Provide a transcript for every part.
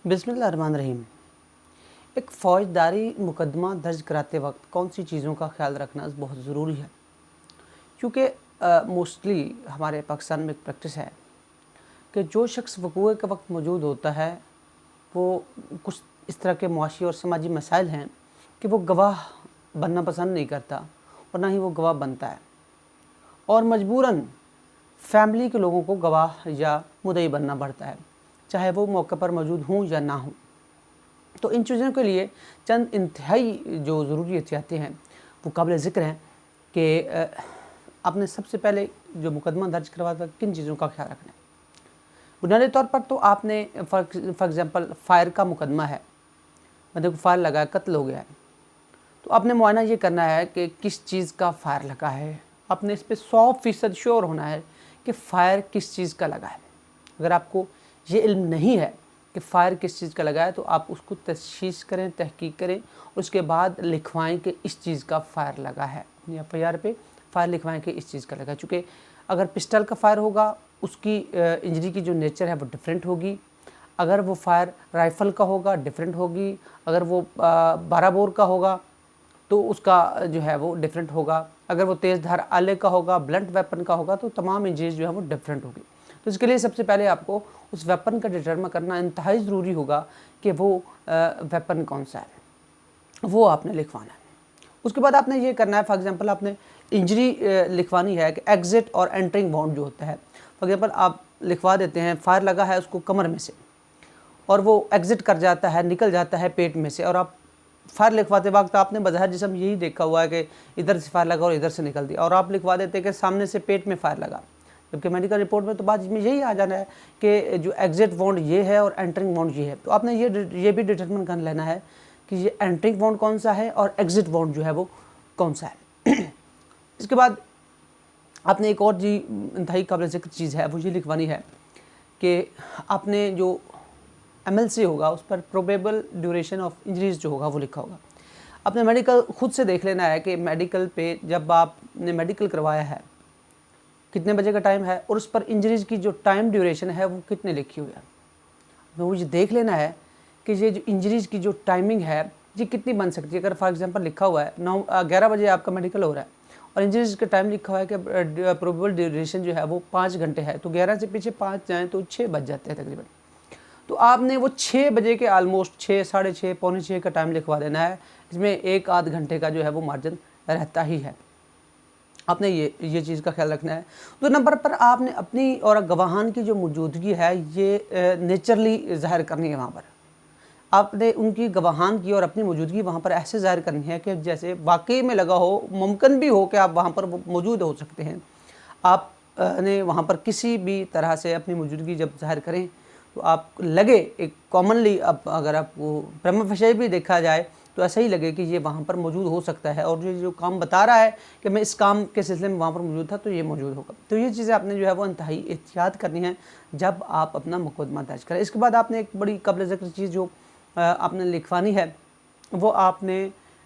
बिस्मिल्लाहिर्रहमानिर्रहीम। एक फ़ौजदारी मुकदमा दर्ज कराते वक्त कौन सी चीज़ों का ख्याल रखना बहुत ज़रूरी है, क्योंकि मोस्टली हमारे पाकिस्तान में एक प्रैक्टिस है कि जो शख्स वक़ूए के वक्त मौजूद होता है वो कुछ इस तरह के मुआशी और समाजी मसाइल हैं कि वो गवाह बनना पसंद नहीं करता और ना ही वो गवाह बनता है, और मजबूरन फैमिली के लोगों को गवाह या मुद्दई बनना पड़ता है, चाहे वो मौके पर मौजूद हों या ना हों। तो इन चीज़ों के लिए चंद इंतहाई जो ज़रूरी एहतियातें हैं वो काबिल ज़िक्र हैं कि आपने सबसे पहले जो मुकदमा दर्ज करवाता है किन चीज़ों का ख्याल रखना है। बुनियादी तौर पर तो आपने फॉर एग्ज़ाम्पल फ़ायर का मुकदमा है, बंदे को फायर लगा है, कत्ल हो गया है, तो आपने मुआयना ये करना है कि किस चीज़ का फ़ायर लगा है। आपने इस पर 100% श्योर होना है कि फ़ायर किस चीज़ का लगा है। अगर आपको ये इल्म नहीं है कि फ़ायर किस चीज़ का लगा है तो आप उसको तशख़ीस करें, तहकीक करें, उसके बाद लिखवाएं कि इस चीज़ का फ़ायर लगा है। अपनी एफ़आईआर पे फ़ायर लिखवाएं कि इस चीज़ का लगा है, चूँकि अगर पिस्टल का फ़ायर होगा उसकी इंजरी की जो नेचर है वो डिफरेंट होगी। अगर वो फ़ायर राइफ़ल का होगा डिफरेंट होगी। अगर वो 12 बोर का होगा तो उसका जो है वो डिफरेंट होगा। अगर वो तेज़ धार आले का होगा, ब्लंट वेपन का होगा, तो तमाम इंजरीज जो है वो डिफरेंट होगी। तो इसके लिए सबसे पहले आपको उस वेपन का डिटरमिन करना इंतहाई ज़रूरी होगा कि वो वेपन कौन सा है, वो आपने लिखवाना है। उसके बाद आपने ये करना है, फॉर एग्ज़ाम्पल आपने इंजरी लिखवानी है कि एग्ज़िट और एंटरिंग वाउंड जो होता है। फॉर एग्ज़ाम्पल आप लिखवा देते हैं फायर लगा है उसको कमर में से और वो एग्ज़िट कर जाता है, निकल जाता है पेट में से, और आप फायर लिखवाते वक्त आपने बज़ाहिर जिस्म यही देखा हुआ है कि इधर से फायर लगा और इधर से निकल दिया, और आप लिखवा देते हैं कि सामने से पेट में फायर लगा, जबकि मेडिकल रिपोर्ट में तो बात में यही आ जाना है कि जो एग्ज़िट वाउंड ये है और एंटरिंग वाउंड ये है। तो आपने ये भी डिटरमिन कर लेना है कि ये एंटरिंग वाउंड कौन सा है और एग्ज़िट वाउंड जो है वो कौन सा है। इसके बाद आपने एक और जी इंतहाई काबिल ज़िक्र चीज़ है वो ये लिखवानी है कि आपने जो MLC होगा उस पर प्रोबेबल ड्यूरेशन ऑफ इंजरीज़ जो होगा वो लिखा होगा। आपने मेडिकल खुद से देख लेना है कि मेडिकल पे जब आपने मेडिकल करवाया है कितने बजे का टाइम है और उस पर इंजरीज़ की जो टाइम ड्यूरेशन है वो कितने लिखी हुई है। तो मुझे देख लेना है कि ये जो इंजरीज़ की जो टाइमिंग है ये कितनी बन सकती है। अगर फॉर एग्ज़ाम्पल लिखा हुआ है 11 बजे आपका मेडिकल हो रहा है और इंजरीज़ का टाइम लिखा हुआ है कि प्रोबेबल ड्यूरेशन जो है वो 5 घंटे है, तो 11 से पीछे 5 जाएँ तो 6 बज जाते हैं तकरीबन। तो आपने वो 6 बजे के ऑलमोस्ट 6, साढ़े 6, पौने 6 का टाइम लिखवा देना है। इसमें 1 आध घंटे का जो है वो मार्जिन रहता ही है। आपने ये चीज़ का ख्याल रखना है। तो नंबर पर आपने अपनी और गवाहान की जो मौजूदगी है ये नेचुरली ज़ाहिर करनी है। वहाँ पर आपने उनकी गवाहान की और अपनी मौजूदगी वहाँ पर ऐसे ज़ाहिर करनी है कि जैसे वाकई में लगा हो, मुमकिन भी हो कि आप वहाँ पर मौजूद हो सकते हैं। आप ने वहाँ पर किसी भी तरह से अपनी मौजूदगी जब ज़ाहिर करें तो आप लगे एक कॉमनली, अब अगर आपको प्रमा फशे भी देखा जाए तो ऐसा ही लगे कि ये वहाँ पर मौजूद हो सकता है, और जो काम बता रहा है कि मैं इस काम के सिलसिले में वहाँ पर मौजूद था तो ये मौजूद होगा। तो ये चीज़ें आपने जो है वो इंतहाई एहतियात करनी है जब आप अपना मुकदमा दर्ज करें। इसके बाद आपने एक बड़ी काबिल ज़िक्र चीज़ जो आपने लिखवानी है वो आपने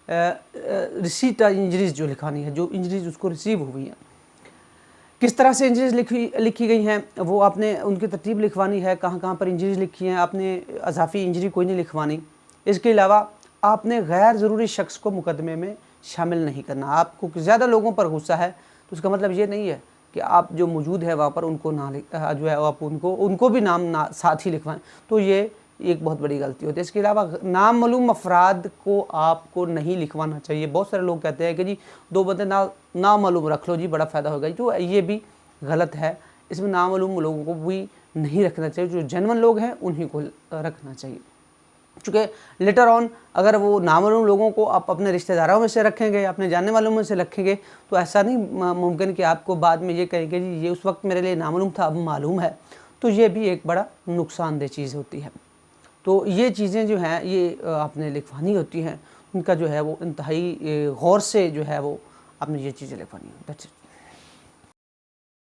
रिसीट इंजरीज़ जो लिखवानी है, जो इंजरीज़ उसको रिसीव हुई हैं, किस तरह से इंजरीज़ लिखी गई हैं वो आपने उनकी तरतीब लिखवानी है, कहाँ कहाँ पर इंजरीज़ लिखी हैं। आपने अज़ाफ़ी इंजरी कोई नहीं लिखवानी। इसके अलावा आपने गैर ज़रूरी शख्स को मुकदमे में शामिल नहीं करना। आपको ज़्यादा लोगों पर गुस्सा है तो उसका मतलब ये नहीं है कि आप जो मौजूद है वहाँ पर उनको ना जो है आप उनको भी नाम ना साथ ही लिखवाएं, तो ये एक बहुत बड़ी गलती होती है। इसके अलावा नामालूम अफराद को आपको नहीं लिखवाना चाहिए। बहुत सारे लोग कहते हैं कि जी 2 बंदे नामालूम रख लो जी, बड़ा फ़ायदा होगा, तो ये भी गलत है। इसमें नामालूम लोगों को भी नहीं रखना चाहिए, जो जेन्युइन लोग हैं उन्हीं को रखना चाहिए। चूँकि लेटर ऑन अगर वो नामालूम लोगों को आप अपने रिश्तेदारों में से रखेंगे, अपने जानने वालों में से रखेंगे, तो ऐसा नहीं मुमकिन कि आपको बाद में ये कहेंगे जी ये उस वक्त मेरे लिए नामालूम था अब मालूम है, तो ये भी एक बड़ा नुकसानदेह चीज़ होती है। तो ये चीज़ें जो हैं ये आपने लिखवानी होती हैं, उनका जो है वो इंतहाई गौर से जो है वो आपने ये चीज़ें लिखवानी है। That's it.